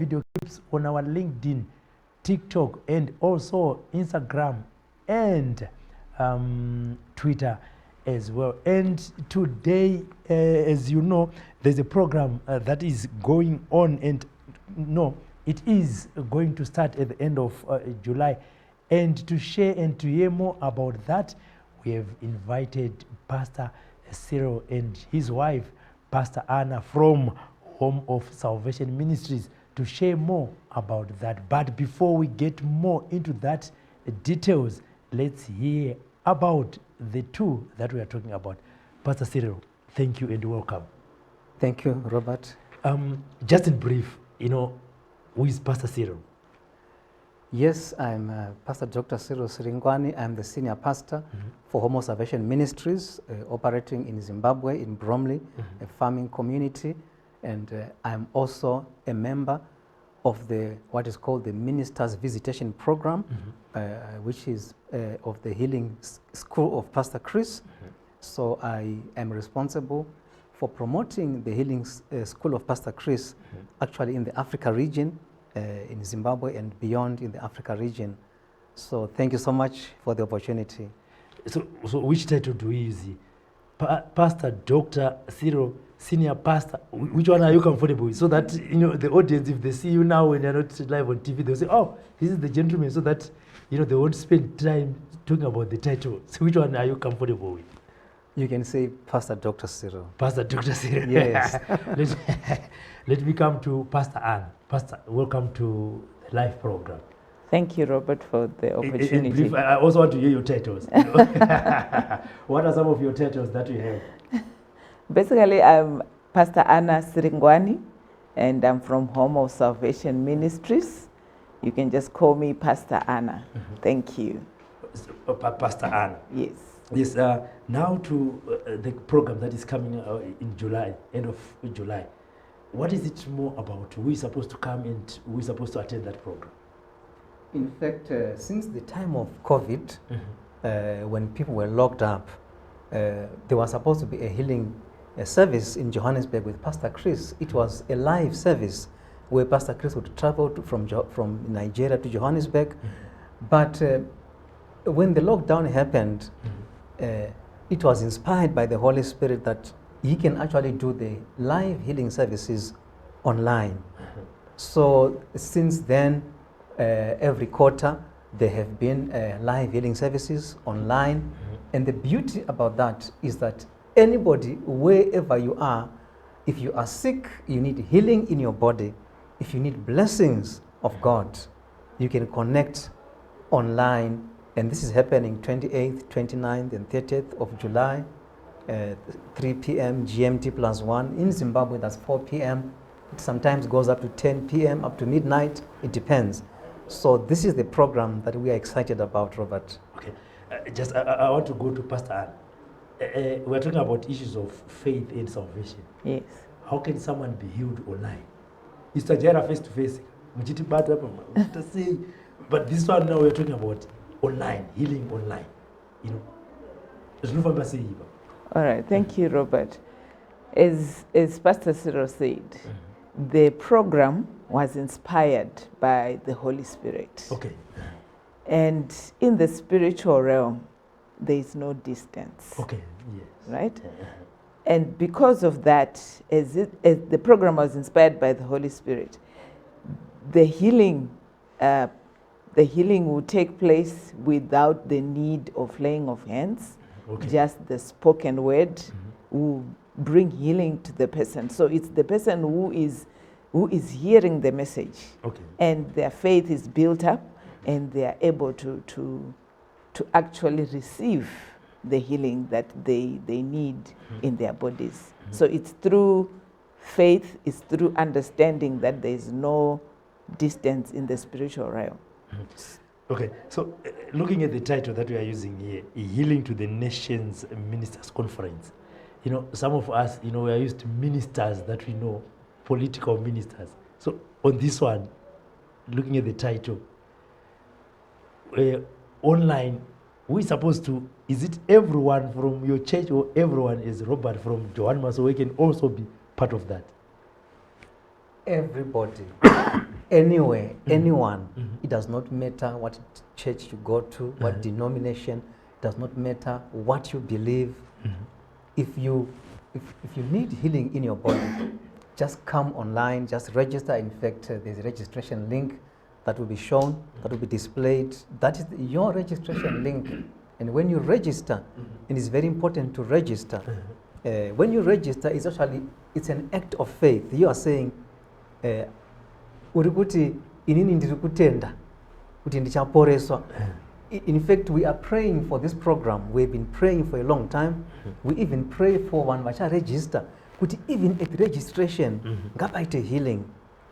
video clips on our LinkedIn, TikTok, and also Instagram and Twitter as well. And today, as you know, there's a program that is going on, and no, it is going to start at the end of July. And to share and to hear more about that, we have invited Pastor Cyril and his wife, Pastor Anna, from Home of Salvation Ministries, to share more about that. But before we get more into that details, let's hear about the two that we are talking about. Pastor Cyril, thank you and welcome. Thank you, Robert. Just in brief, who is Pastor Cyril? Yes, I'm Pastor Dr. Cyril Siringwani. I'm the senior pastor for Home of Salvation Ministries, operating in Zimbabwe, in Bromley, a farming community. And I'm also a member of what is called the Ministers Visitation Program, which is of the Healing School of Pastor Chris. So I am responsible for promoting the Healing School of Pastor Chris, actually in the Africa region, in Zimbabwe and beyond in the Africa region. So thank you so much for the opportunity. So which title do we use? Pastor Dr. Cyril, Senior Pastor. Which one are you comfortable with? So that the audience, if they see you now when you're not live on TV, they'll say, "Oh, this is the gentleman," so that they won't spend time talking about the title. So which one are you comfortable with? You can say Pastor Dr. Cyril. Pastor Dr. Cyril. Yes. Let me come to Pastor Anne. Pastor, welcome to the live program. Thank you, Robert, for the opportunity. In brief, I also want to hear your titles. What are some of your titles that you have? Basically, I'm Pastor Anna Siringwani, and I'm from Home of Salvation Ministries. You can just call me Pastor Anna. Thank you. Pastor Anna. Yes. Yes. Now to the program that is coming in July, end of July. What is it more about? Who is supposed to come and who is supposed to attend that program? In fact, since the time of COVID, when people were locked up, there was supposed to be a healing service in Johannesburg with Pastor Chris. It was a live service where Pastor Chris would travel from Nigeria to Johannesburg. But when the lockdown happened, it was inspired by the Holy Spirit that he can actually do the live healing services online. So since then, every quarter, there have been live healing services online. And the beauty about that is that anybody, wherever you are, if you are sick, you need healing in your body, if you need blessings of God, you can connect online. And this is happening 28th, 29th, and 30th of July, 3 p.m. GMT +1. In Zimbabwe, that's 4 p.m. It sometimes goes up to 10 p.m., up to midnight. It depends. So this is the program that we are excited about, Robert. Okay. I want to go to Pastor Anne. We're talking about issues of faith and salvation. Yes. How can someone be healed online? It's a Jera face-to-face. But this one now we're talking about online, healing online. All right. Thank you, Robert. As Pastor Cyril said, the program was inspired by the Holy Spirit. Okay. And in the spiritual realm, there is no distance. Okay. Yes. Right? And because of that, as the program was inspired by the Holy Spirit, the healing will take place without the need of laying of hands. Okay. Just the spoken word will bring healing to the person. So it's the person who is hearing the message, okay, and their faith is built up, and they are able to actually receive the healing that they need in their bodies. So it's through faith, it's through understanding that there is no distance in the spiritual realm. Okay, so looking at the title that we are using here, Healing to the Nations Ministers Conference. Some of us, we are used to ministers that we know, political ministers. So on this one, looking at the title, online, we're supposed to, is it everyone from your church or everyone is Robert from Johannesburg, so we can also be part of that? everybody, anywhere, anyone. It does not matter what church you go to, what denomination. It does not matter what you believe. If you need healing in your body, just come online, just register. In fact, there's a registration link that will be shown, that will be displayed. That is your registration link. And when you register, it is very important to register. When you register, it's an act of faith. You are saying, urikuti inini ndiri kutenda kuti ndichaporeswa. In fact, we are praying for this program. We've been praying for a long time. We even pray for one vacha register. Kuti even at registration, ngapaite healing.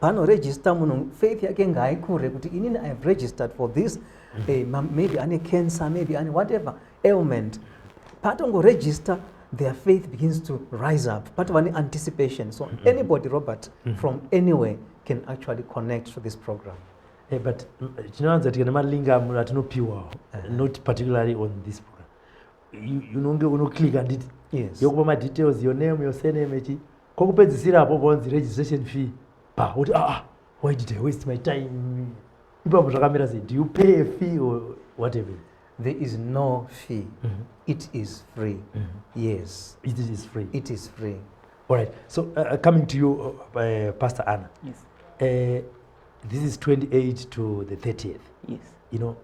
Pano register muno faith yake ngaikure kuti inini I have registered for this. Maybe any cancer, maybe any whatever ailment. Patongo register, their faith begins to rise up. Part of an anticipation. So anybody, Robert, from anywhere can actually connect to this program. But you know that not particularly on this program. You know, click and it. Yes. You my details, your name, your surname, the registration fee. Why did I waste my time? Do you pay a fee or whatever? There is no fee. It is free. Yes. It is free. It is free. All right. So coming to you, Pastor Anna. Yes. This is 28th to the 30th. Yes. You know,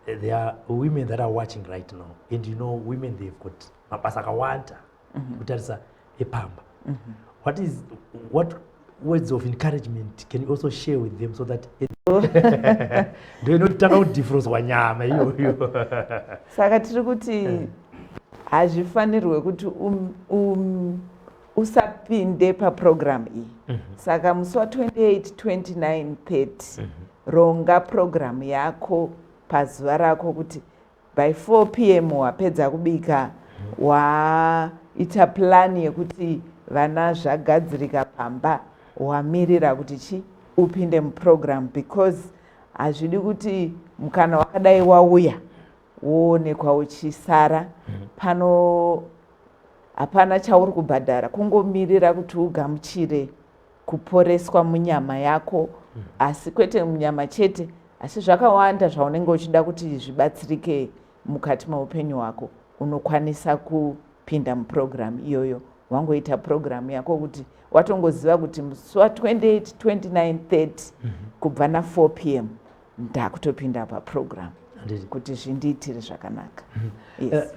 there are women that are watching right now. And you know, women, they've got mapasakawanta, kutarisa epamba. What words of encouragement can you also share with them so that do you not turn out difference wanyama you? Saka tiri kuti hazvifanirwe kuti usapinde paprogram iyi. Saka musi wa 28, 29, 30 ronga program yako pazuva rako kuti by 4 p.m. wapedza kubika, waita plan yekuti vana zvagadzirika pamba, wamirira kuti chi upinde muprogram, because hazvidi kuti mukana wakadai wauya woonekwa uchisara. Pano hapana chauri kubhadhara, kungomirira kuti ugamuchire kuporeswa munyama yako, asi kwete munyama chete, asi zvakawanda zvaunenge uchida kuti zvibatsirike mukati meupenyu hwako, unokwanisa kupinda muprogram iyoyo. Wangoita program yako kuti watongoziva kuti musi wa 28, 29, 30 kubva na 4 p.m. ndakutopinda paprogram kuti zvindiitire zvakanaka. Yes.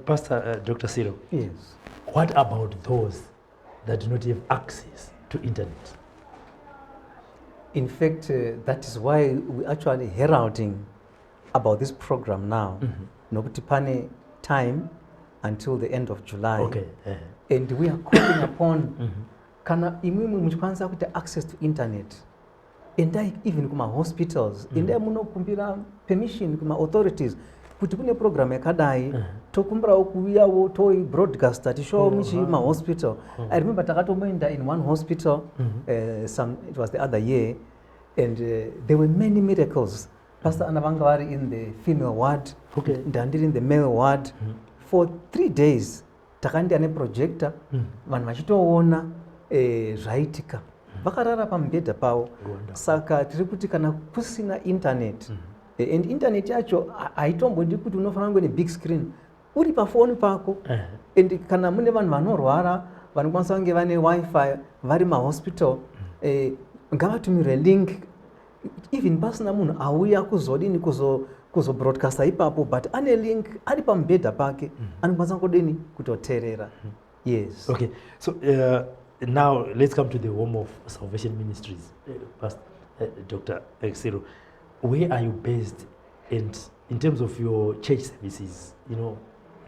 Pastor Dr. Cyril. Yes. What about those that do not have access to internet? In fact, that is why we're actually heralding about this program now. Nokuti pane time until the end of July. Okay. And we are calling upon kana imwe muchikwanisa kuti access to internet. And even kuma hospitals, and munokumbira permission kuma authorities kuti kune program yakadai tokumbira kuuyawo toi broadcast ati show michi ma hospital. I remember takatomboenda in one hospital it was the other year, and there were many miracles. Pastor Anna Vangavari in the female ward, Ndandiri in the male ward. For 3 days takaenda ne projector, vanhu vachitoona zvaitika. Vakarara pamubhedha pavo. Saka tiri kuti kana kusina internet, and internet yacho haitombodi kuti unofanira kunge big screen, uri pafoni pako. And kana mune vanhu vanorwara vanokwanisa kunge vane wifi vari mahospital, ngavatumire link. Even pasina munhu auya kuzodini kuzobroadcasta ipapo, but ane link ari pamubhedha pake, anokwanisa kudini kutoteerera. Yes. Okay. So now let's come to the Home of Salvation Ministries. Pastor Dr. Cyril, where are you based, and in terms of your church services, you know,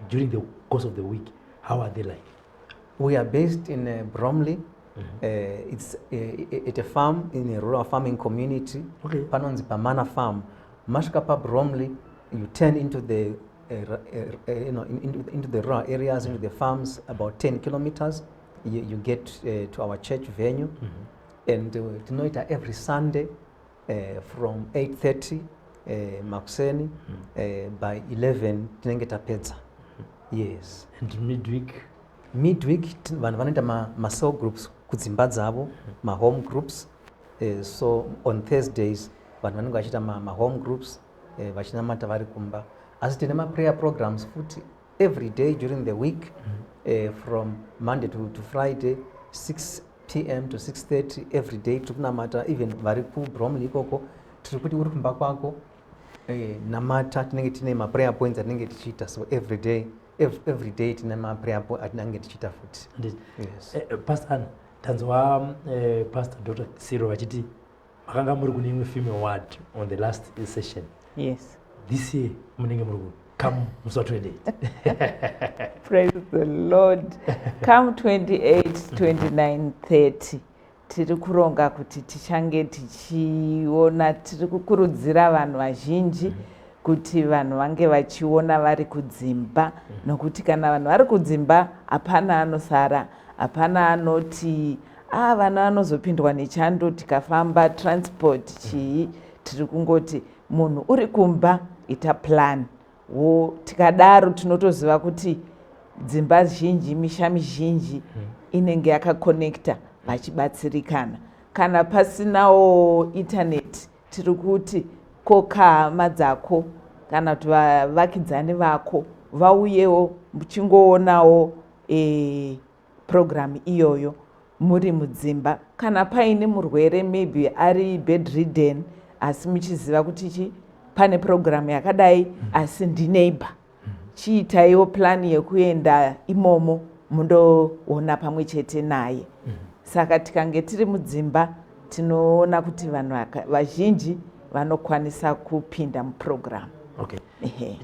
during the course of the week, how are they like? We are based in Bromley. It's at a farm in a rural farming community. Okay. Panonzi Pamana Farm. Mashkapa Bromley, you turn into the into the rural areas, into the farms, about 10 kilometers. You get to our church venue, and tonight every Sunday from 8:30 Makuseni, by 11 tinengeta pizza. Yes. And midweek vanoita ma cell groups kudzimba dzavo, ma-home groups. So on Thursdays, vanhu vanenge vachita ma-home groups, vachinamata vari kumba. Asi tine ma-prayer programs futi every day during the week, from Monday to Friday, 6 p.m. to 6:30 every day. Tukunamata even vari kuBromley ikoko, tiri kuti uri kumba kwako, namata tinenge tine ma-prayer points atinenge tichiita. So every day tine ma-prayer points atinenge tichiita futi. Yes. Pastor Anna, tanzwa Pastor Dr. Cyril vachiti makanga muri kune imwe female ward on the last session. Yes. This year munenge muri come musi wa28. Praise the Lord. Come 28, 29, 30. Tiri kuronga kuti tichange tichiona, tiri kukurudzira vanhu vazhinji kuti vanhu vange vachiona vari kudzimba, nokuti kana vanhu vari kudzimba hapana anosara, hapana anoti vana vanozopindwa nechando tikafamba transport chii. Tiri kungoti munhu uri kumba ita plan. Tikadaro tinotoziva kuti dzimba zhinji, misha mizhinji inenge yakakonekta vachibatsirikana. Kana pasinawo internet, tiri kuti koka hama dzako kana kuti vavakidzani vako vauyewo muchingoonawo program iyoyo muri mudzimba. Kana paine murwere maybe ari bedridden asi muchiziva kuti pane program yakadai asi ndineighbor, chiitaiwo plan yekuenda imomo mundoona pamwe chete naye. Saka tikange tiri mudzimba tinoona kuti vanhu vazhinji vanokwanisa kupinda muprogram. Okay.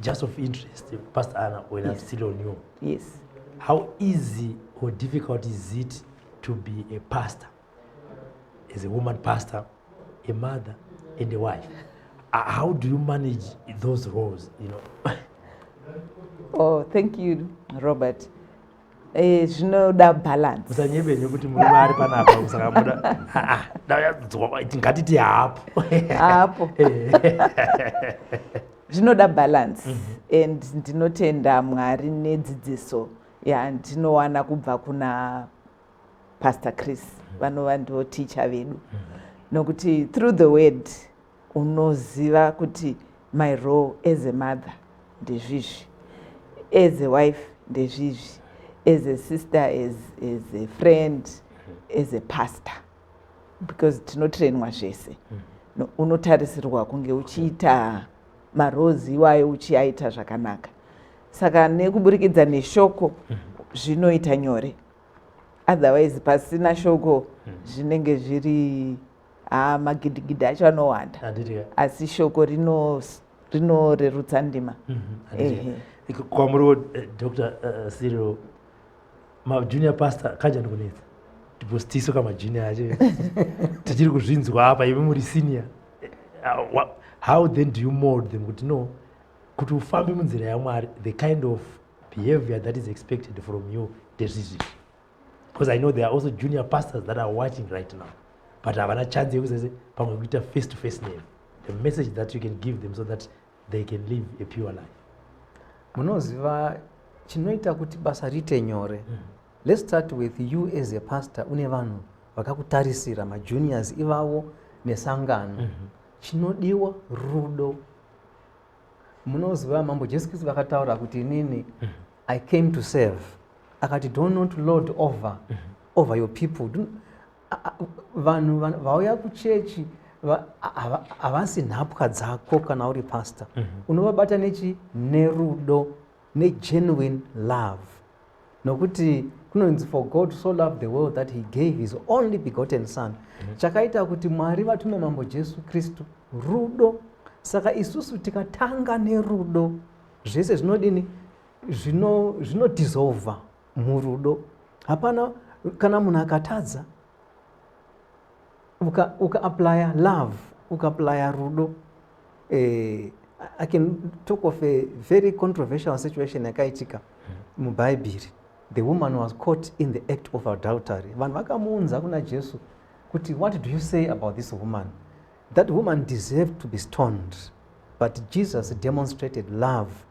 Just of interest, Pastor Anna, when I'm still on you. Yes. How easy or difficult is it to be a pastor, as a woman pastor, a mother, and a wife? How do you manage those roles, you know? Oh, thank you, Robert. Zvinoda balance. Musanyebenye kuti muri vari panapa kusaka muda ngatiti hapo. Hapo. Zvinoda balance. And ndinotenda Mwari nedzidziso yandinowana kubva kuna Pastor Chris, vanova ndivo teacher vedu. Nokuti through the word unoziva kuti my role as a mother ndezvizvi, as a wife ndezvizvi, as a sister, as a friend, as a pastor, because tinotrainwa zvese. Unotarisirwa kunge uchiita marozi iwayo uchiaita zvakanaka. Saka nekuburikidza neshoko zvinoita nyore. Otherwise pasina shoko zvinenge zviri magidigidi acho anowanda. Asi shoko rinorerutsa ndima. Kwamuriwo Dr. Cyril, junior pastor kanjani kunetsa? Because tiso kama junior acho tichiri kuzvinzwa hapa iwe muri senior. How then do you mold them kuti no kuti ufambe munzira yaMwari, the kind of behavior that is expected from you ndezvizvi? Because I know there are also junior pastors that are watching right now, but havana chance yekuzese pamwe kuita face to face name, the message that you can give them so that they can live a pure life. Munoziva chinoita kuti basa riite nyore. Let's start with you as a pastor. Une vanhu vakakutarisira, majuniors ivavo nesangano. Chinodiwa rudo. Munoziva mambo Jesu Kristu vakataura kuti inini I came to serve. Akati do not lord over your people. Vanhu vauya kuchechi havasi nhapwa dzako kana uri pastor. Unovabata nerudo, genuine love. Nokuti kunonzi for God so loved the world that he gave his only begotten son. Chakaita kuti Mwari vatume mambo Jesu Kristu rudo. Saka isusu tikatanga nerudo, zvese zvinodini dissolve murudo. Hapana kana munhu akatadza uka apply love, uka apply rudo. I can talk of a very controversial situation yakaitika muBhaibheri. The woman was caught in the act of adultery. Vanhu vakamuunza kuna Jesu kuti what do you say about this woman? That woman deserved to be stoned, but Jesus demonstrated love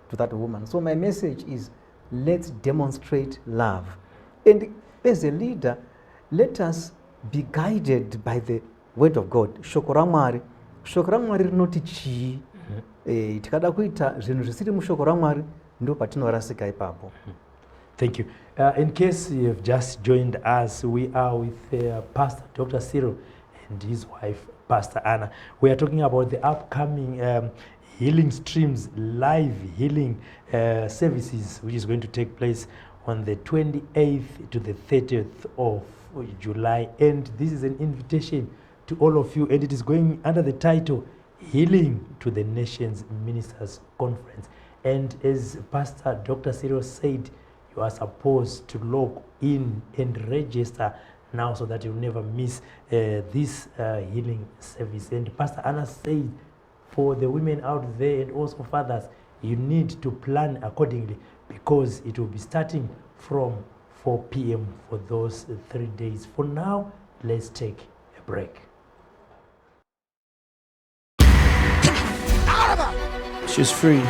to that woman. So my message is, let's demonstrate love. And as a leader, let us be guided by the word of God. Shoko ramwari rinoti chii, tikada kuita zvinhu zvisiri mushoko ramwari ndo patinorasika ipapo. Thank you. In case you have just joined us, we are with Pastor Dr. Cyril and his wife, Pastor Anna. We are talking about the upcoming Healing Streams live healing services, which is going to take place on the 28th to the 30th of July. And this is an invitation to all of you, and it is going under the title Healing to the Nations Ministers Conference. And as Pastor Dr. Cyril said, you are supposed to log in and register now so that you'll never miss this healing service. And Pastor Anna said, for the women out there and also fathers, you need to plan accordingly because it will be starting from 4 p.m. for those 3 days. For now, let's take a break. She's free.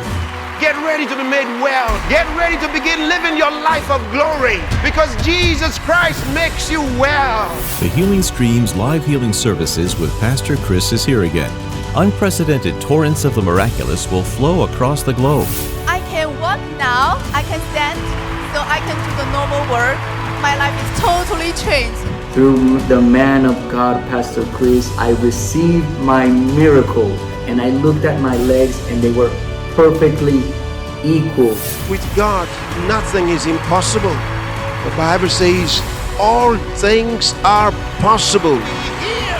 Get ready to be made well. Get ready to begin living your life of glory because Jesus Christ makes you well. The Healing Streams live healing services with Pastor Chris is here again. Unprecedented torrents of the miraculous will flow across the globe. I can walk now, I can stand, so I can do the normal work. My life is totally changed. Through the man of God, Pastor Chris, I received my miracle, and I looked at my legs and they were perfectly equal. With God, nothing is impossible. The Bible says all things are possible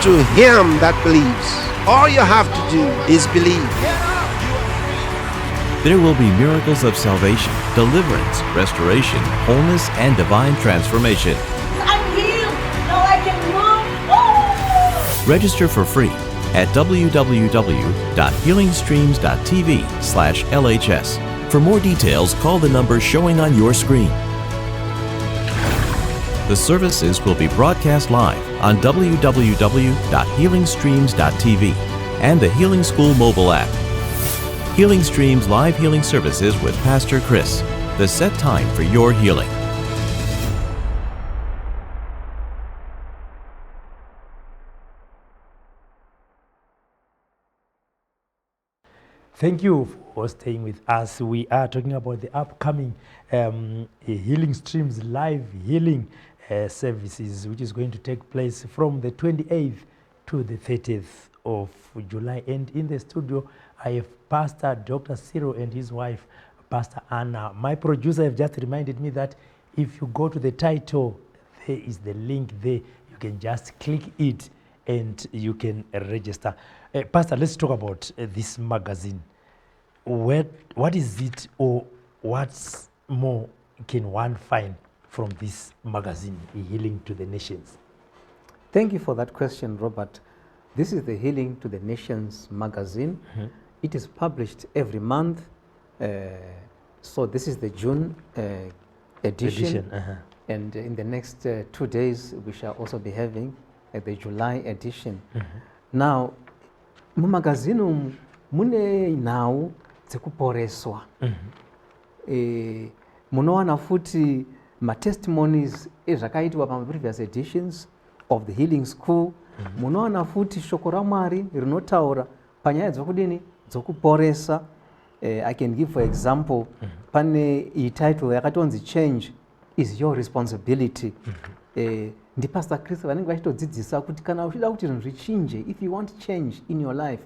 to him that believes. All you have to do is believe. There will be miracles of salvation, deliverance, restoration, wholeness, and divine transformation. I'm healed. Now I can move. Oh! Register for free at www.healingstreams.tv/LHS. For more details, call the number showing on your screen. The services will be broadcast live on www.healingstreams.tv and the Healing School mobile app. Healing Streams live healing services with Pastor Chris. The set time for your healing. Thank you for staying with us. We are talking about the upcoming Healing Streams live healing services, which is going to take place from the 28th to the 30th of July. And in the studio, I have Pastor Dr. Cyril and his wife, Pastor Anna. My producer have just reminded me that if you go to the title, there is the link there. You can just click it and you can register. Pastor, let's talk about this magazine. What is it, or what's more can one find from this magazine, Healing to the Nations? Thank you for that question, Robert. This is the Healing to the Nations magazine. Mm-hmm. It is published every month. So this is the June edition. Uh-huh. And in the next 2 days, we shall also be having the July edition. Mm-hmm. Now, mu magazine mune nhau dzekuporeswa. Munowana futi ma-testimonies ezvakaitwa pama-previous editions of the Healing School. Munowana futi shoko ramwari rinotaura panyaya dzokudini dzokuporesa. I can give for example, pane title yakatonzi Change is Your Responsibility. Ndi Pastor Chris vanenge vachitodzidzisa kuti kana uchida kuti zvinhu zvichinje, if you want change in your life,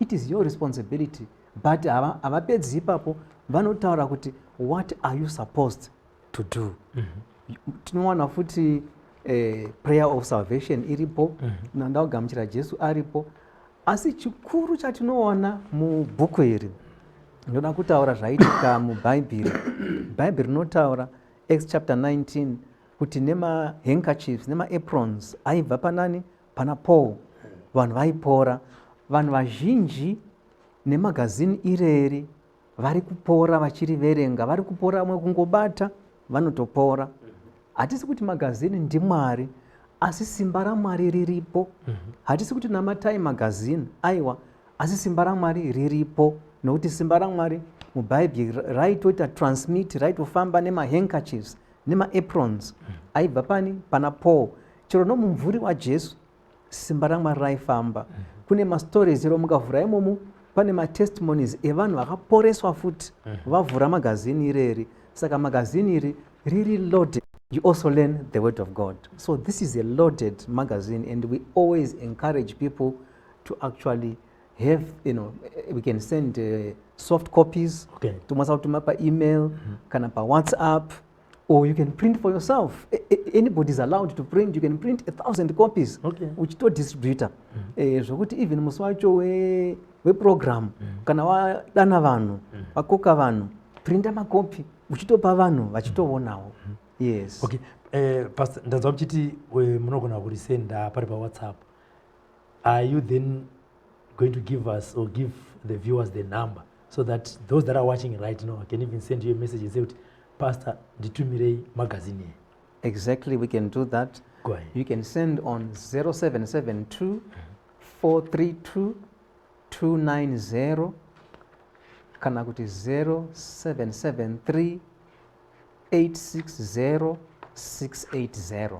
it is your responsibility. But havapedzi ipapo vanotaura kuti what are you supposed to do. Tinowana futi prayer of salvation iripo, ndaugamuchira Jesu aripo. Asi chikuru chatinoona mubhuku iri ndoda kutaura zvaitika mubhaibheri. Bhaibheri rinotaura Acts chapter 19 kuti nema handkerchiefs nema aprons aibva panani pana Paul, vanhu vaipora. Vanhu vazhinji nemagazini ireri vari kupora vachiriverenga, vari kupora mwe kungobata vanotopora. Hatisi kuti magazini ndiMwari, asi simba raMwari riripo. Hatisi kuti namatai magazini aiwa, asi simba raMwari riripo. Nokuti simba raMwari mubhaibheri raitoita transmit, raitofamba nema handkerchiefs nema aprons aibva pani pana Paul. chero nomumvuri waJesu simba raMwari raifamba. Kune mastories ero mukavhura imomo pane matestimonies evanhu vakaporeswa futi vavhura magazini ireri. Saka magazini iri riri loaded. You also learn the word of God. So this is a loaded magazine, and we always encourage people to actually have, we can send soft copies. Okay. Tumasa pa email, kana pa WhatsApp, or you can print for yourself. Anybody is allowed to print. You can print 1,000 copies. Okay. Which to distributor. So even muswacho we program, kana wa dana vanhu, wakoka vanhu, printa makopi, uchitopa vanhu, vachitoonawo. Yes. Okay. Pastor, ndazwa mchiti munogona kurisenda pari pa WhatsApp. Are you then going to give us or give the viewers the number so that those that are watching right now can even send you a message and say, Pastor, nditumire magazine? Exactly, we can do that. Go ahead. You can send on 0772 432 290 kana kuti 0773 860 680.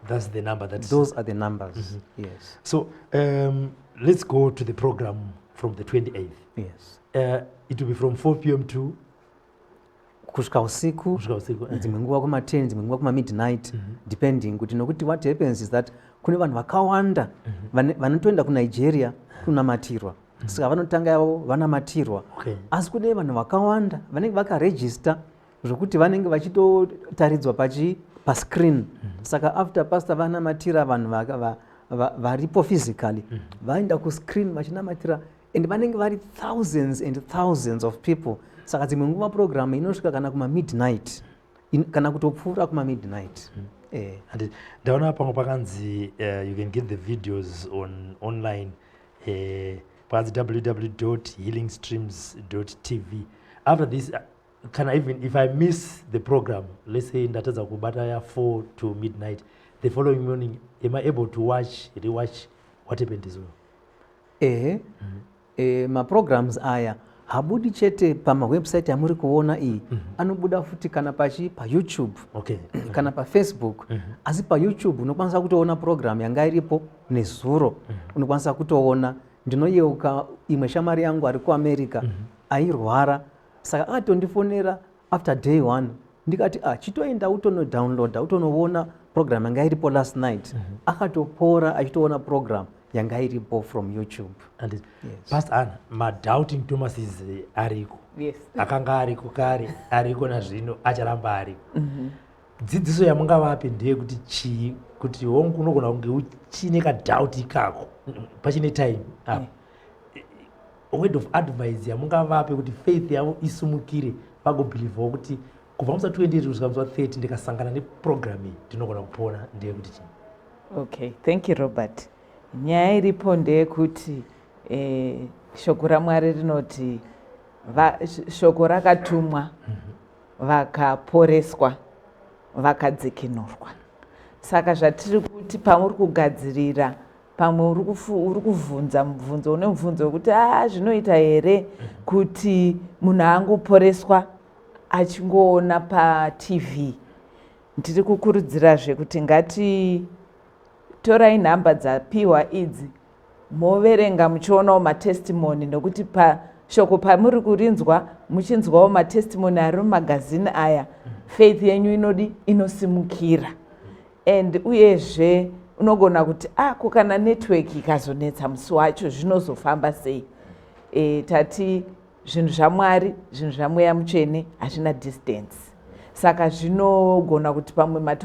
That's the number. Those are the numbers. Yes. So let's go to the program from the 28th. Yes. It will be from 4 p.m. to kusvika usiku, dzimwe nguva kuma 10, dzimwe nguva kuma midnight, depending kuti nokuti what happens is that kune vanhu vakawanda vanotoenda kuNigeria kunamatirwa. Saka vanotanga yavo vanamatirwa. Asi kune vanhu vakawanda vanenge vakaregister zvokuti vanenge vachitotaridzwa pa screen. Saka after pastor vanamatira vanhu varipo physically, vaenda ku screen vachinamatira, and vanenge vari thousands and thousands of people. Saka dzimwe nguva program inosvika kana kuma midnight, kana kutopfuura kuma midnight. And ndaona pamwe pakanzi you can get the videos online past www.healingstreams.tv. After this, can I even, if I miss the program, let's say ndatadza kubata ya 4 to midnight, the following morning, am I able to rewatch what happened as well? Ma programs aya habudi chete pama website amuri kuona iyi, anobuda futi kana pa YouTube, kana pa Facebook. Asi pa YouTube unokwanisa kutoona program yanga iripo nezuro, unokwanisa kutoona. Ndinoyeuka imwe shamari yangu ari kuAmerica airwara, saka akatondifonera after day 1 ndikati chitoenda utonodownloada utonoona program yanga iripo last night. Akatopora achitoona program yanga iripo from YouTube. And yes. Pastor Anna, doubting Thomas is ariko. Yes. Akanga ariko kare, ariko na zvino acharamba ariko. Dzidziso yamunga vapi ndeye kuti hongu unogona kunge uchine ka doubt ikako pachine time apo. Word of advice yamunga vapi kuti faith yavo isumukire vagobhilivhawo kuti kubva musa 28 kusvika musa 30 ndikasangana neprogram iyi ndinogona kupona ndeye kuti chii? Okay, thank you Robert. Nyaya iripo ndeyekuti shoko raMwari rinoti shoko rakatumwa vakaporeswa vakadzikinurwa. Saka zvatiri kuti pamuri kugadzirira, pamwe uri kuvhunza mubvunzo une mubvunzo wekuti zvinoita here kuti munhu angoporeswa achingoona paTV, ndiri kukurudzirazve kuti torai nhamba dzapiwa idzi moverenga muchionawo matestimony, nokuti pashoko pamuri kurinzwa muchinzwawo matestimony ari mumagazini aya, faith yenyu inosimukira. And uyezve unogona kuti kana network ikazonetsa musi wacho zvinozofamba sei? Tati zvinhu zvaMwari, zvinhu zvaMweya Mutsvene hazvina distance. Saka zvinogona kuti pamwe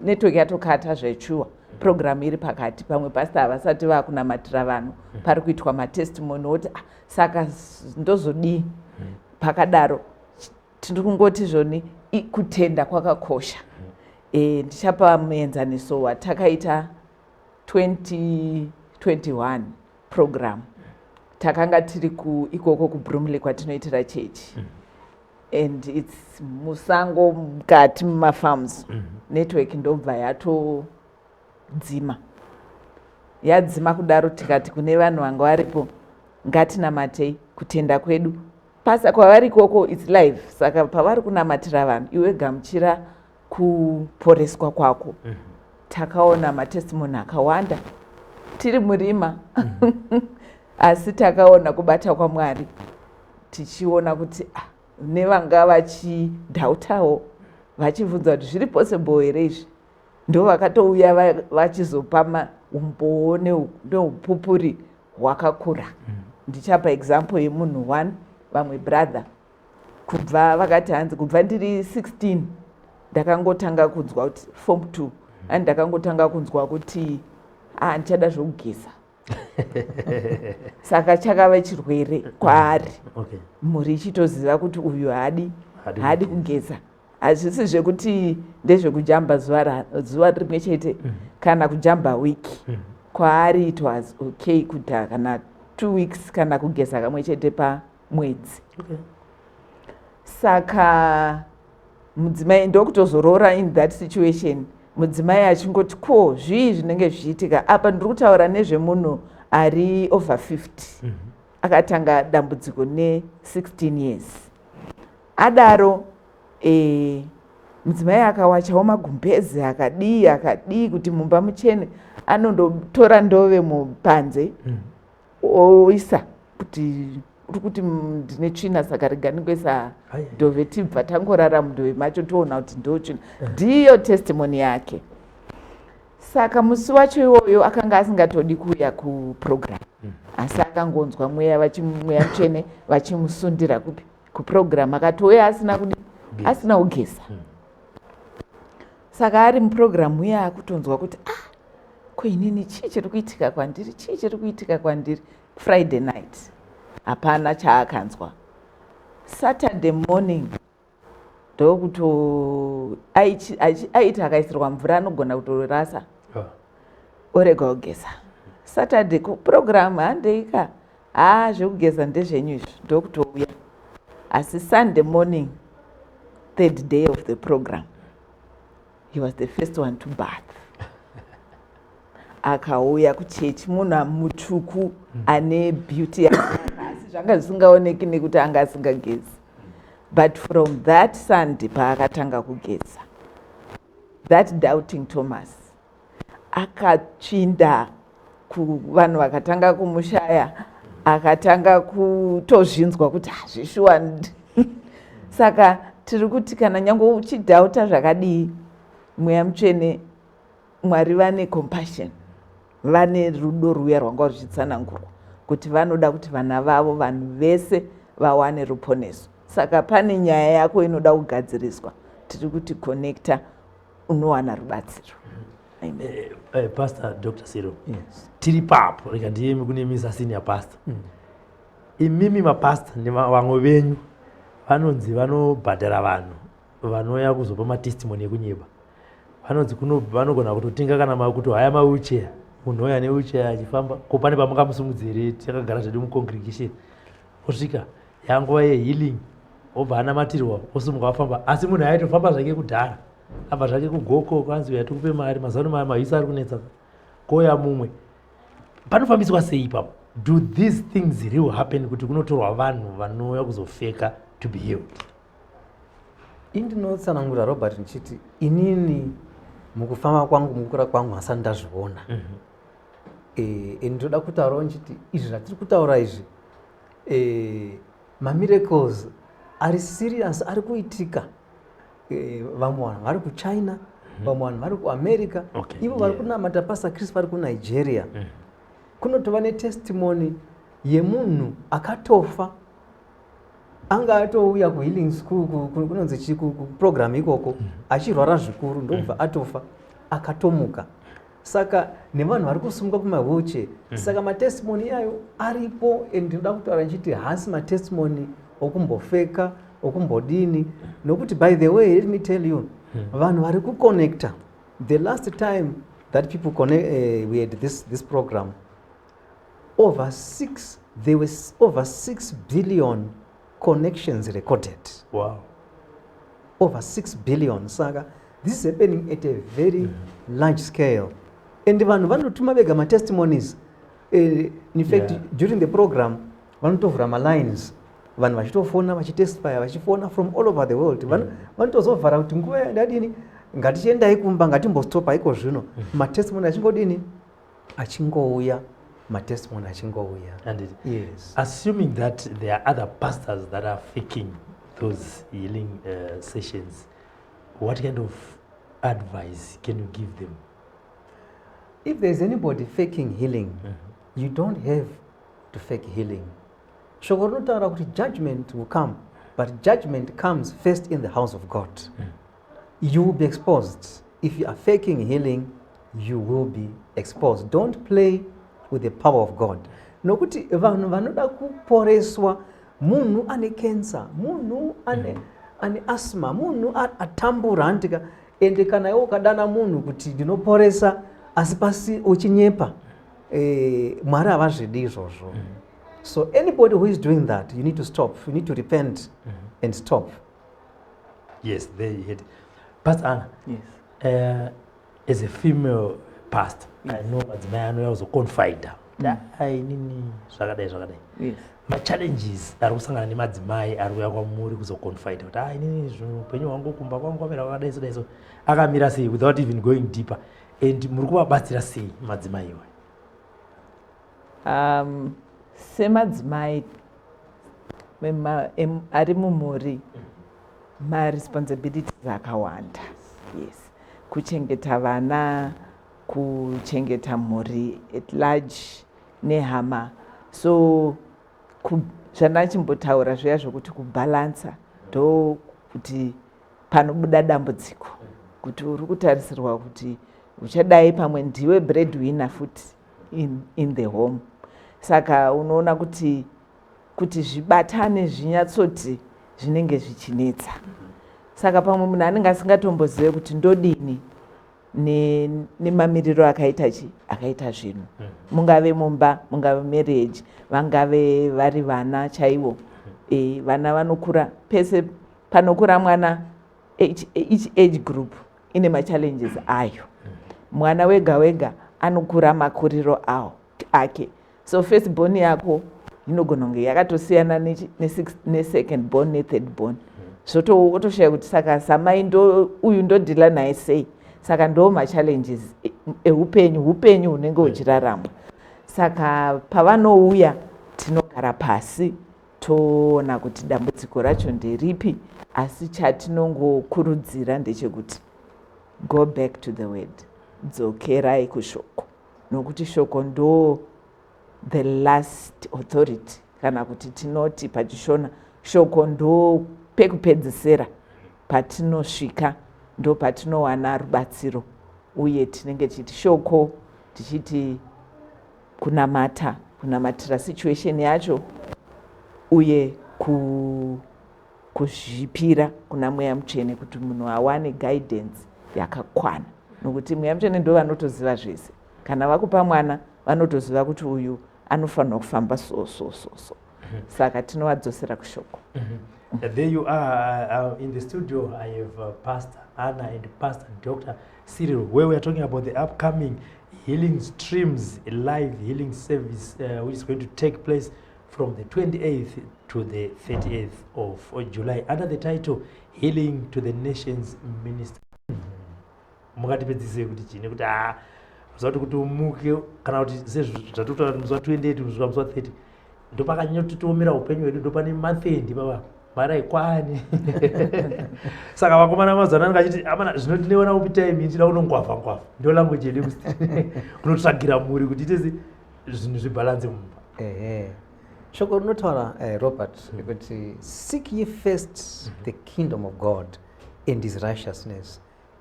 network yatokata zvechuwa, program iri pakati, pamwe pastor havasati vakunamatira vanhu, pari kuitwa matestimony oti saka ndozodii pakadaro. Tiri kungoti zvoni kutenda kwakakosha. Ndichapa muenzaniso watakaita 2021 program. Takanga tiri ikoko kuBromley kwatinoitira chechi. And it's musango mukati mumafarms. Network ndobva yatodzima. Yadzima kudaro tikati kune vanhu vanga varipo ngatinamatei kutenda kwedu. Pasa kwavari ikoko it's live. Saka pavari kunamatira vanhu iwe gamuchira kuporeswa kwako. Takaona matestimony akawanda tiri murima asi takaona kubata kwaMwari, tichiona kuti nevanga vachidhautawo vachibvunza kuti zviri possible here izvi, ndo vakatouya vachizopa umboo neupupuri hwakakura. Ndichapa example yemunhu 1, vamwe brother, kubva vakati hanzi kubva ndiri 16 ndakangotanga kunzwa kuti form 2 and ndakangotanga kunzwa kuti ndichada zvokugeza. Saka chakava chirwere kwaari. Mhuri ichitoziva kuti uyu haadi kugeza. Hazvisi zvekuti ndezvekujamba zuva rimwe chete kana kujamba wiki. Kwaari it was okay kuti kana 2 weeks kana kugeza kamwe chete pamwedzi. Saka mudzimai ndokutozorora in that situation. Mudzimai achingoti ko zvii zvinenge zvichiitika apa, ndiri kutaura nezvemunhu ari over 50. Akatanga dambudziko ne16 years. Adaro mudzimai akawachawo magumbezi akadii kuti mumba muchene, anondotora ndove mupanze oisa kuti uri kuti ndine tsvina saka rega ndingoisa ndove, tibva tangorara mundove macho toona kuti ndotsvina. Ndiyo testimony yake. Saka musi wacho iwoyo akanga asingatodi kuuya kuprogram, asi akangonzwa mweya mutsvene vachimusundira kuprogram, akatouya asina kugeza. Saka ari muprogramu uya akutonzwa kuti ko inini chii chiri kuitika kwandiri. Friday night hapana chaakanzwa. Saturday morning ndokuto aiti akaisirwa mvura anogona kutorasa orega kugeza. Saturday kuprogramu handeika zvekugeza ndezvenyu izvi, ndokutouya. Asi Sunday morning, 3rd day of the program, he was the first one to bath. Akauya kuchechi, munhu mutsvuku ane beauty asi zvanga zvisingaoneki nekuti anga asingagezi. But from that Sunday paakatanga kugeza, that doubting Thomas akatsvinda kuvanhu vakatanga kumushaya, akatanga kutozvinzwa kuti hazvishuwa. Saka tiri kuti kana nyange uchidhauta zvakadii, mweya mutsvene, Mwari vane compassion, vane rudo ruya rwanga ruchitsanangurwa kuti vanoda kuti vana vavo, vanhu vese vawane ruponeso. Saka pane nyaya yako inoda kugadziriswa, tiri kuti connecta, unowana rubatsiro. Pastor Dr. Cyril, tiri papo rega ndiemi kunemisa senior pastor. Imimi mapastor nevamwe venyu vanonzi vanobhadhara vanhu vanouya kuzopa matestimony ekunyeba. Vanonzi vanogona kutotenga kana kuti haya mawheelchair, munhu uya newheelchair achifamba, ko pane pamungamusumudzi here, takagara zvedu mucongregation, osvika yanguva yehealing, obva anamatirwa osumuka afamba. Asi munhu aitofamba zvake kudhara, abva zvake kugoko, kwanzi uya tikupe mari, mazano mari mavhisi ari kunetsa, koya mumwe. Panofambiswa sei ipapo? Do these things really happen kuti kunotorwa vanhu vanouya kuzofeka to be healed? Indinotsanangura Robert nchiti inini mukufamba kwangu, mukukura kwangu hasani ndazviona. Ndoda kutaurawo nchiti izvi zvatiri kutaura izvi, mamiracles ari serious, ari kuitika. Vamwe vanhu vari kuChina, vamwe vanhu vari kuAmerica, ivo vari kunamata Pastor Chris vari kuNigeria. Kunotova netestimony yemunhu akatofa, anga atouya kuhealing school kunonzi chi kuprogram ikoko, achirwara zvikuru ndobva atofa akatomuka. Saka nevanhu vari kusumuka kumawheelchair. Saka matestimony yayo aripo, ndinoda kutaura nchiti hasi matestimony okumbofeka, okumbodini, nokuti by the way, let me tell you, vanhu vari kuconnecta. The last time that people we had this program, there was over 6 billion connections recorded. Wow. Over 6 billion. Saka, this is happening at a very large scale. And vanhu vanotuma vega ma testimonies. In fact, during the program, vanotovhura malines, vanhu vachitofona, vachitestify, vachifona from all over the world. Vanotozovhara kuti nguva yadadini, ngatichiendai kumba ngatimbostopa iko zvino matestimony achingodini achingouya matestimony achingouya. And yes, assuming that there are other pastors that are faking those healing sessions, what kind of advice can you give them? if there's anybody faking healing, you don't have to fake healing. Shoko rinotaura kuti judgment will come, but judgment comes first in the house of God. You will be exposed. If you are faking healing, you will be exposed. Don't play with the power of God. Nokuti vanhu vanoda kuporeswa, munhu ane cancer, munhu ane asthma, munhu atambura antika, ende kana iwe ukadana munhu kuti ndinoporesa asi pasi uchinyepa, Mwari havazvidi izvozvo. So anybody who is doing that, you need to stop. You need to repent and stop. Yes, there you hit. Pastor Anna, Yes. As a female pastor, I know as man I was a confider. Nini zvakadai. Yes. My challenges are kusangana nemadzimai ari kuya kwamuri kuzoconfide kuti inini zvinhu upenyu hwangu kumba kwangu kwamira kwakadai so akamira sei without even going deeper, and muri kuvabatsira sei madzimai iwe? Semadzimai ari mumhuri maresponsibilities akawanda. Yes, kuchengeta vana, kuchengeta mhuri at large nehama. So zvandachimbotaura zviya zvokuti kubalansa ndo kuti panobuda dambudziko, kuti uri kutarisirwa kuti uchadai pamwe ndiwe breadwinner futi in the home. Saka unoona kuti zvibatane zvinyatsoti zvinenge zvichinetsa. Saka pamwe munhu anenge asingatombozive kuti ndodini nemamiriro akaita zvinhu, mungave mumba, mungave marriage, vangave vari vana chaivo. Vana vanokura, pese panokura mwana, each age group ine machallenges ayo. Mwana wega wega anokura makuriro ake. So first born yako inogona kunge yakatosiyana nesecond born nethird born. Otoshaya kuti saka samai uyu ndodhila naye sei. Saka ndo machallenges upenyu hunenge huchiraramwa. Saka pavanouya tinogara pasi toona kuti dambudziko racho nderipi, asi chatinongokurudzira ndechekuti go back to the word. Dzokerai kushoko, nokuti shoko ndo the last authority, kana kuti tinoti pachishona shoko ndo pekupedzisira. Patinosvika ndo patinowana rubatsiro, uye tinenge tichiti shoko, tichiti kunamatira situation yacho, uye kuzvipira kuna mweya mutsvene kuti munhu awane guidance yakakwana, nokuti mweya mutsvene ndo vanotoziva zvese. Kana vakupa mwana vanotoziva kuti uyu anofanira kufamba so. Saka tinovadzosera kushoko. There you are in the studio. I have Pastor Anna and Pastor Dr. Cyril, where we are talking about the upcoming Healing Streams, a live healing service which is going to take place from the 28th to the 30th of July under the title Healing to the Nations Ministry. Mukatipedzise kuti chini kuti zvakuti kuti umuke kana kuti sezvatutaura muzwa 28 muzwa 30 ndo pakanyanya kuti tiomera upenyu hwedu, ndo pane mathendi baba mara ikwani. Saka vakomana mazana anga achiti amana zvinotinoona upi time ndira unongwavha ndo language yedu kunotsvagira muri kuti tese zvinhu zvibalance mumba. Shoko rinotaura Robert kuti seek ye first the kingdom of God and his righteousness,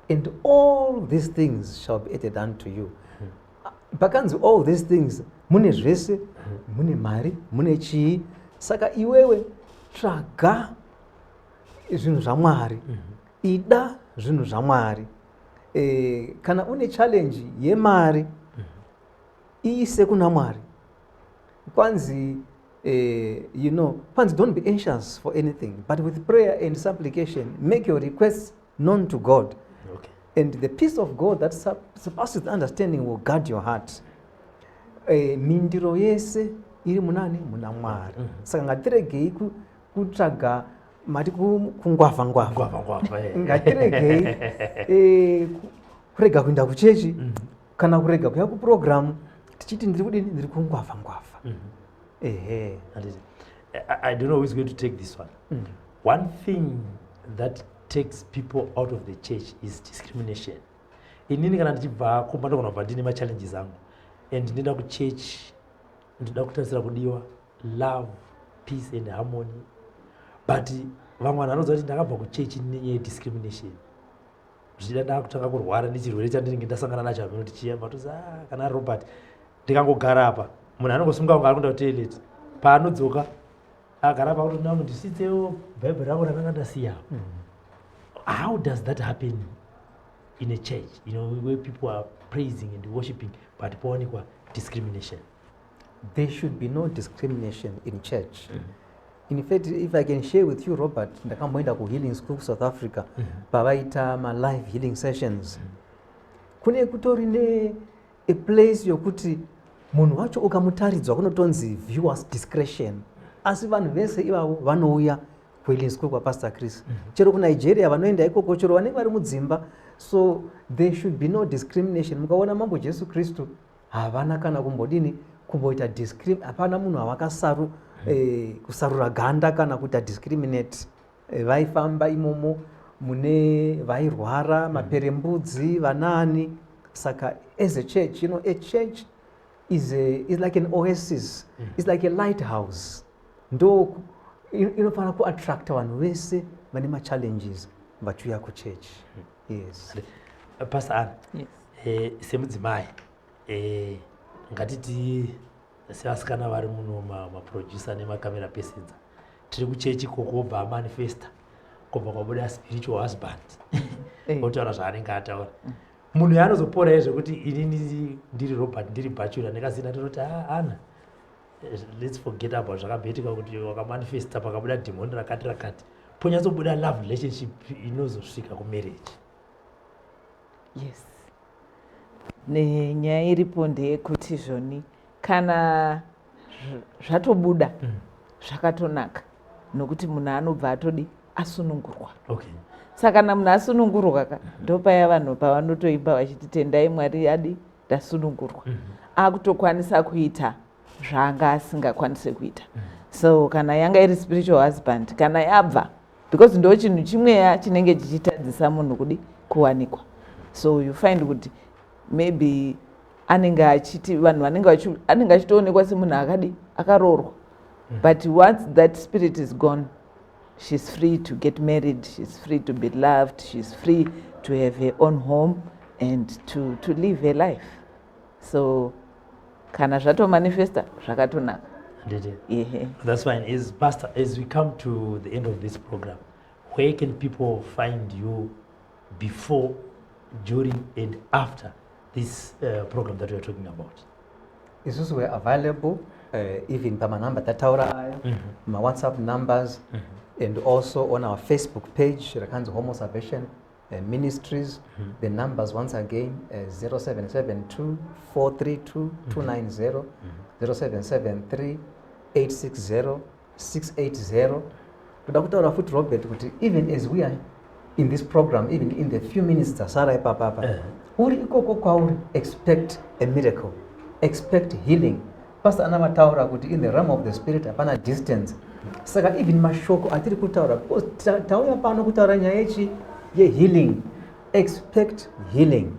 and all these things shall be added unto you. Pakanzi all these things, mune zvese, mune mari, mune chii. Saka iwewe tsvaga zvinhu zvaMwari, ida zvinhu zvaMwari. Kana une challenge yemari, iise kuna Mwari. Kwanzi kwanzi don't be anxious for anything, but with prayer and supplication make your requests known to God. And the peace of God that surpasses understanding will guard your heart. Mindiro yese iri munani muna Mwari. Saka ngatiregei kutsvaga mati kungwavha Ngwavha, ngatiregei kurega kuenda kuchechi kana kurega kuya kuprogramu tichiti ndiri kudini ndiri kungwavha ehe. I don't know who's going to take this one. One thing that takes people out of the church is discrimination. Inini kana ndichibva kumba ndogona kubva ndine machallenges angu and ndinoda kuchurch ndoda kutarisira kudiwa love, peace and harmony, but vamwe vanhu vanoziva kuti ndakabva kuchechi nenyaya yediscrimination. Zvichida ndakutanga kurwara nechirwere chandinenge ndasangana nacho hameno tichiyamba tozi kana Robert ndikangogara apa munhu anongosunga kunge ari kuenda kutoilet paanodzoka agara pa kuti namu ndisitsewo bhaibheri rako rakanga ndasiya. How does that happen in a church, where people are praising and worshiping but paonekwa discrimination? There should be no discrimination in church. In fact, if I can share with you, Robert, ndakamboenda ku healing school South Africa pavaita ma live healing sessions. Kune kutori ne a place yokuti munhu wacho ukamutaridzwa kunotonzi viewers discretion. Asi vanhu vese ivavo vanouya ku healing school kwa Pastor Chris. Chero ku Nigeria vanoenda ikoko chero vanenge vari mudzimba. So there should be no discrimination. Mukaona mambo Jesu Kristu havana kana kumbodini kumboita hapana munhu avakasaru kusarura ganda kana kuita discriminate. Vaifamba imomo mune vairwara maperembudzi vanani. Saka as a church, a church is like an oasis. It's like a lighthouse. Ndo inofana ku attract vanhu vese vane ma challenges vachiuya ku church. Yes. Pastor Anne. Yes. Semudzimai ngatiti sevasikana vari muno maproducer nemacamera persons tiri kuchechi kokobva manifesta kobva kwabuda spiritual husband otaura zvaanenge ataura. Munhu yaanozopora yezvekuti inini ndiri Robert ndiri bachura ndikazina ndinoti Anna let's forget about zvakabhetika kuti wakamanifesta pakabuda dhimoni rakati ponyatsobuda love relationship inozosvika kumarriage. Yes. Nenyaya iripo ndeyekuti zvoni kana zvatobuda zvakatonaka nokuti munhu anobva atodi asunungurwa. Okay. Saka kana munhu asunungurwa ndopaya vanhu pavanotoimba vachiti tendai Mwari adi ndasunungurwa. Akutokwanisa kuita zvaanga asingakwanise kuita. So kana yanga iri spiritual husband kana yabva because ndo chinhu chimweya chinenge chichitadzisa munhu kudi kuwanikwa. So you find kuti maybe anenge achiti vanhu anenge achitoonekwa semunhu akadi akaroorwa. But once that spirit is gone, she's free to get married, she's free to be loved, she's free to have her own home and to live her life. So kana zvato manifesta zvakatonaka. Yeah. That's fine. Pastor, as we come to the end of this program, where can people find you before, during and after this program that we are talking about? Isusu were available even by my number tataura my WhatsApp numbers and also on our Facebook page Rakanzi Homo Salvation Ministries. The numbers once again 0772 432 290 0773 860 680. Kuda kutaura futi Robert kuti even as we are in this program, even in the few minutes tasara ipapa uri ikoko kwauri expect a miracle, expect healing. Pastor Anna mataura kuti in the realm of the spirit hapana distance. Saka even mashoko atiri kutaura tauya pano kutaura nyaya yechi ye healing, expect healing.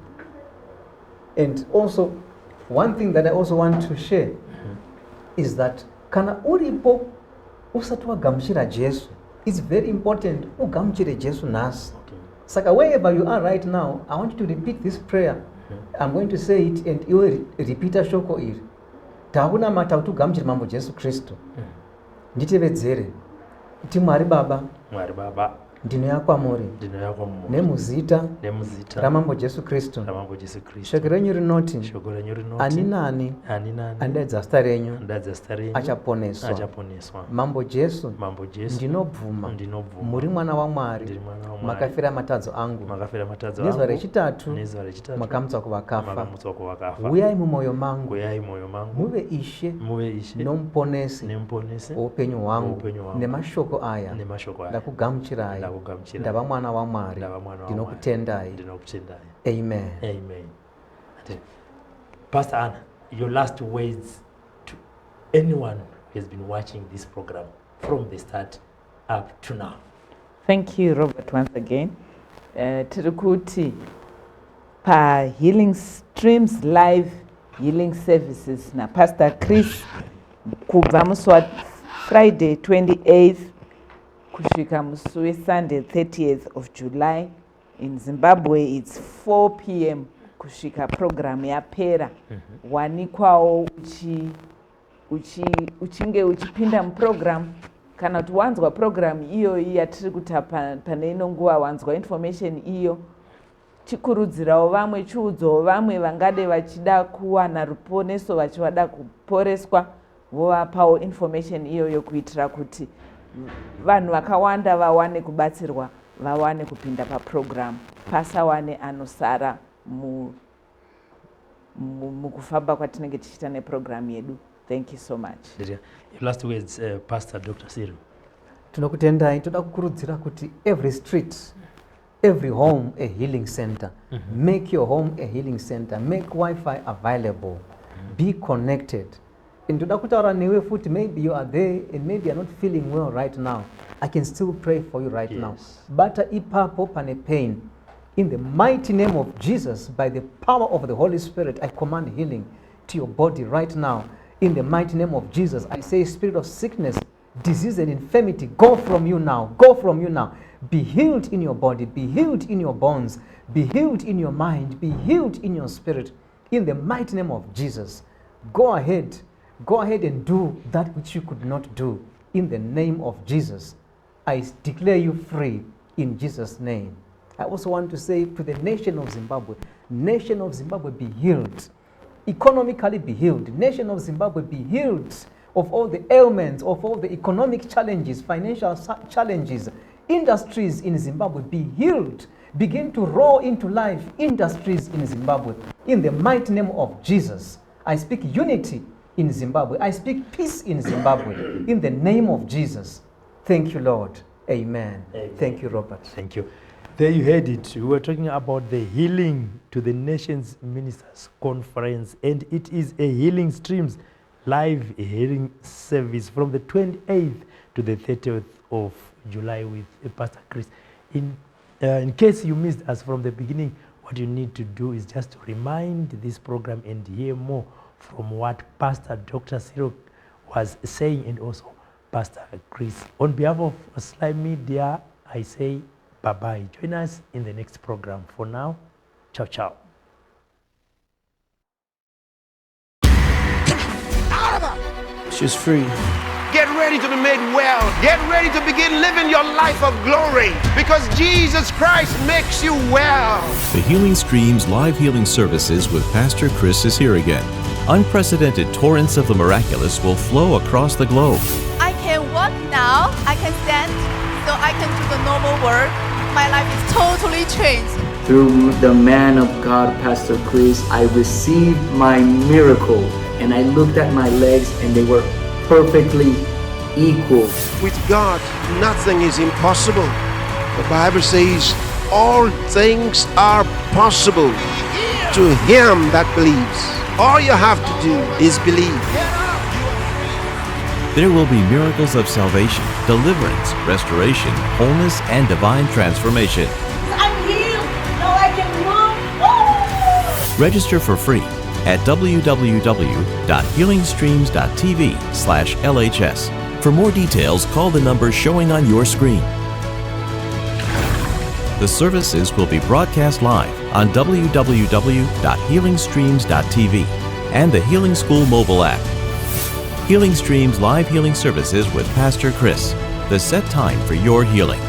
And also one thing that I also want to share is that kana uripo usati wagamuchira Jesu, it's very important ugamuchire Jesu nasi. Saka wherever you are right now, I want you to repeat this prayer. I'm going to say it and you will repeat shoko iri. Tauna mata kuti ugamuchire mambo Jesu Kristu. Nditevedzere. Ti Mwari Baba. Mwari Baba. ndinoyakwamuri ndinoyakwa mumwe nemuzita nemuzita ramambo Jesu Kristu. ramambo Jesu Kristu. Shoko renyu rinoti Shoko renyu rinoti ani nani ani nani andaidza zita renyu andaidza zita renyu achaponeswa. Mambo Jesu Mambo Jesu ndinobvuma ndinobvuma muri mwana waMwari ndiri mwana waMwari makafira matadzo angu makafira matadzo nezuva angu rechitatu nezuva rechitatu makamutswa kuvakafa. makamutswa kuvakafa. Uyai mumwoyo mangu Uyai mumwoyo mangu muve Ishe muve Ishe nomuponesi nemuponesi woupenyu hwangu. woupenyu hwangu. Nemashoko aya nemashoko aya ndakugamuchirai ndakugamuchirai ndava mwana waMwari ndava mwana waMwari ndinokutendai. ndinokutendai. Amen. Amen. Pastor Anna, your last words to anyone who has been watching this program from the start up to now. Thank you, Robert, once again. Tiri kuti Healing Streams Live Healing Services na Pastor Chris kubva musi wa Friday 28th kusvika musi weSunday 30th of July. In Zimbabwe it's 4 p.m. kusvika program yapera. Wanikwawo uchinge uchipinda muprogram kana kuti wanzwa program iyoyi yatiri kuita pane ino nguva, wanzwa information iyo, chikurudzirawo vamwe, chiudzawo vamwe vangade vachida kuwana ruponeso, vachida kuporeswa, vovapawo information iyoyo kuitira kuti vanhu vakawanda vawane kubatsirwa, vawane kupinda paprogram, pasawane anosara mukufamba kwatinenge tichiita neprogram yedu. Thank you so much. Your last words, Pastor Dr. Cyril. Tinokutendai, toda kukurudzira kuti every street, every home a healing center. Make your home a healing center. Make Wi-Fi available. Be connected. And toda kutaura newe futi, maybe you are there and maybe you are not feeling well right now. I can still pray for you right now. Bata ipapo pane pain. In the mighty name of Jesus, by the power of the Holy Spirit, I command healing to your body right now. In the mighty name of Jesus, I say, spirit of sickness, disease and infirmity, go from you now. Go from you now. Be healed in your body. Be healed in your bones. Be healed in your mind. Be healed in your spirit. In the mighty name of Jesus, go ahead. Go ahead and do that which you could not do. In the name of Jesus, I declare you free in Jesus' name. I also want to say to the nation of Zimbabwe, be healed. Economically be healed. Nation of Zimbabwe, be healed of all the ailments, of all the economic challenges, financial challenges. Industries in Zimbabwe, be healed. Begin to roar into life. Industries in Zimbabwe. In the mighty name of Jesus, I speak unity in Zimbabwe. I speak peace in Zimbabwe. In the name of Jesus. Thank you, Lord. Amen. Amen. Thank you, Robert. Thank you. There you heard it. We were talking about the Healing to the Nations Ministers Conference, and it is a Healing Streams live hearing service from the 28th to the 30th of July with Pastor Chris. In case you missed us from the beginning, what you need to do is just to remind this program and hear more from what Pastor Dr. Cyril was saying, and also Pastor Chris. On behalf of Sly Media, I say bye-bye. Join us in the next program. For now, ciao, ciao. She's free. Get ready to be made well. Get ready to begin living your life of glory because Jesus Christ makes you well. The Healing Streams live healing services with Pastor Chris is here again. Unprecedented torrents of the miraculous will flow across the globe. I can walk now, I can stand, so I can do the normal work. My life is totally changed. Through the man of God, Pastor Chris, I received my miracle, and I looked at my legs and they were perfectly equal. With God, nothing is impossible. The Bible says all things are possible to him that believes. All you have to do is believe. There will be miracles of salvation, deliverance, restoration, wholeness, and divine transformation. I'm healed. Now I can move. Oh! Register for free at www.healingstreams.tv/LHS. For more details, call the number showing on your screen. The services will be broadcast live on www.healingstreams.tv and the Healing School mobile app. Healing Streams live healing services with Pastor Chris. The set time for your healing.